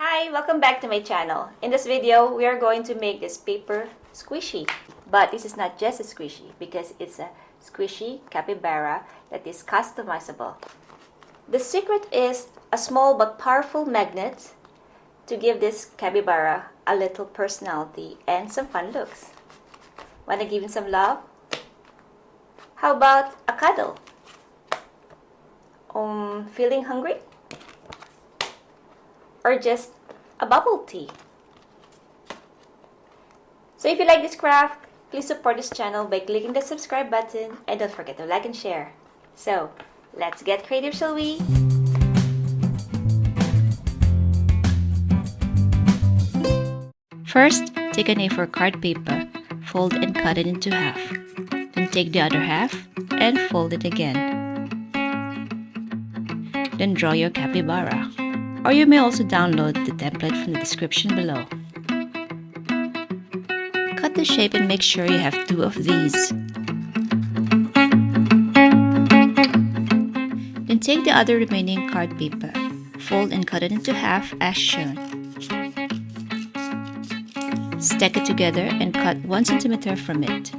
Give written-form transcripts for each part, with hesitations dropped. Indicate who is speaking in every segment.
Speaker 1: Hi, welcome back to my channel. In this video, we are going to make this paper squishy. But this is not just a squishy because it's a squishy capybara that is customizable. The secret is a small but powerful magnet to give this capybara a little personality and some fun looks. Wanna give him some love? How about a cuddle? Feeling hungry? Or just a bubble tea? So if you like this craft, please support this channel by clicking the subscribe button and don't forget to like and share. So let's get creative, shall we?
Speaker 2: First, take an A4 card paper, fold and cut it into half. Then take the other half and fold it again. Then draw your capybara. Or you may also download the template from the description below. Cut the shape and make sure you have 2 of these. Then take the other remaining card paper, fold and cut it into half as shown. Stack it together and cut 1 centimeter from it.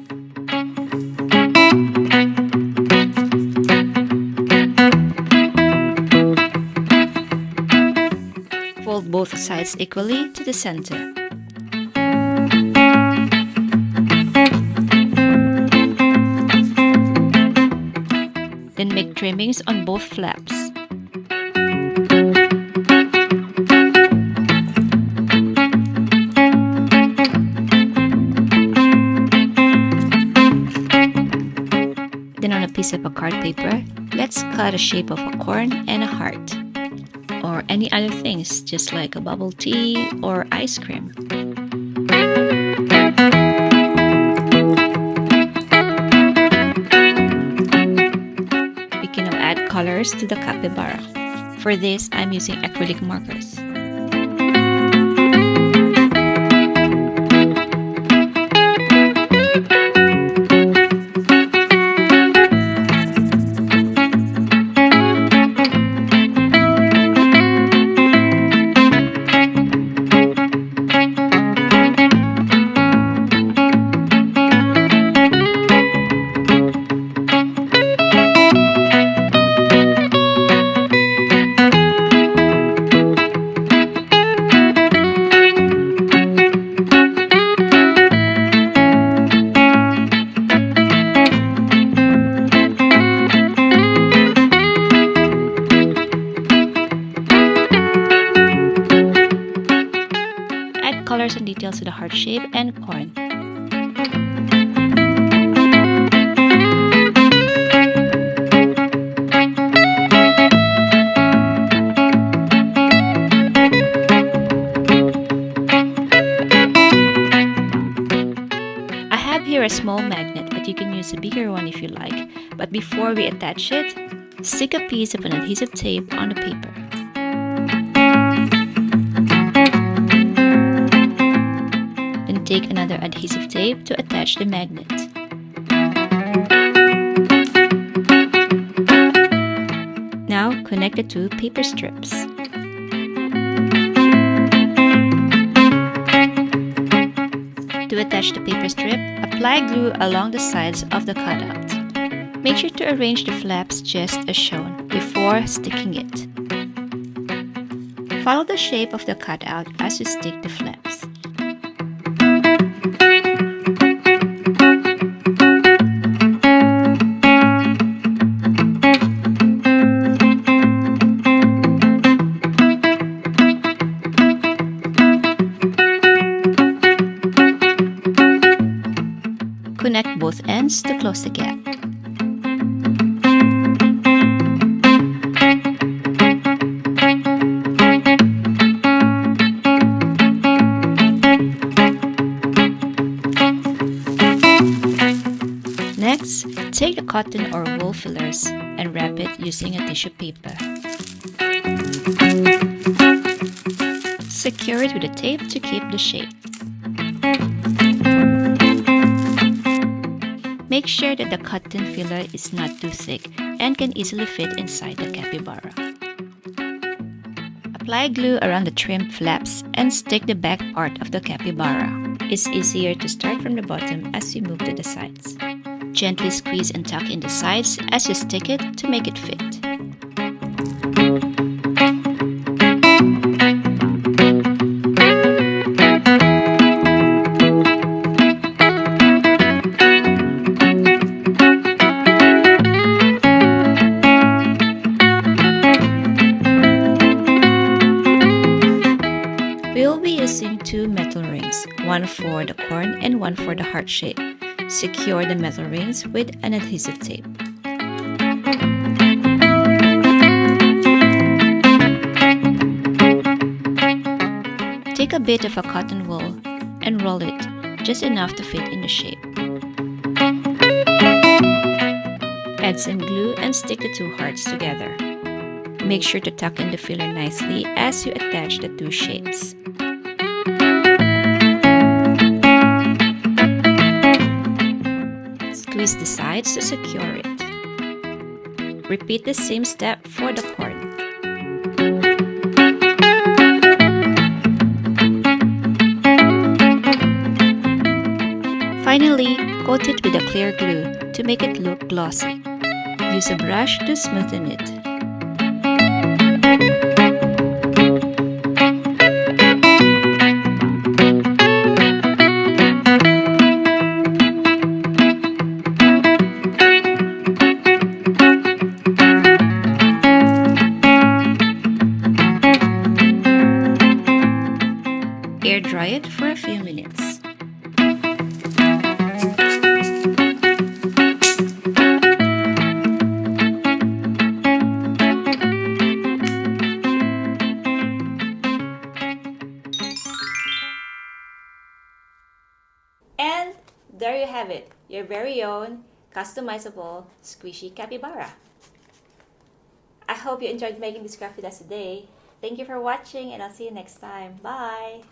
Speaker 2: Fold both sides equally to the center. Then make trimmings on both flaps. Then on a piece of a card paper, let's cut a shape of a corn and a heart. Or any other things, just like a bubble tea or ice cream. We can now add colors to the capybara. For this, I'm using acrylic markers. Colors and details to the heart shape and corn. I have here a small magnet, but you can use a bigger one if you like. But before we attach it, stick a piece of an adhesive tape on the paper. Take another adhesive tape to attach the magnet. Now connect the 2 paper strips. To attach the paper strip, apply glue along the sides of the cutout. Make sure to arrange the flaps just as shown before sticking it. Follow the shape of the cutout as you stick the flaps. Connect both ends to close the gap. Next, take the cotton or wool fillers and wrap it using a tissue paper. Secure it with a tape to keep the shape. Make sure that the cotton filler is not too thick and can easily fit inside the capybara. Apply glue around the trim flaps and stick the back part of the capybara. It's easier to start from the bottom as you move to the sides. Gently squeeze and tuck in the sides as you stick it to make it fit. We'll be using two metal rings, one for the corn and one for the heart shape. Secure the metal rings with an adhesive tape. Take a bit of a cotton wool and roll it just enough to fit in the shape. Add some glue and stick the two hearts together. Make sure to tuck in the filler nicely as you attach the two shapes. Squeeze the sides to secure it. Repeat the same step for the corn. Finally, coat it with a clear glue to make it look glossy. Use a brush to smoothen it. Air dry it for a few minutes.
Speaker 1: And there you have it, your very own customizable squishy capybara. I hope you enjoyed making this craft with us today. Thank you for watching and I'll see you next time. Bye!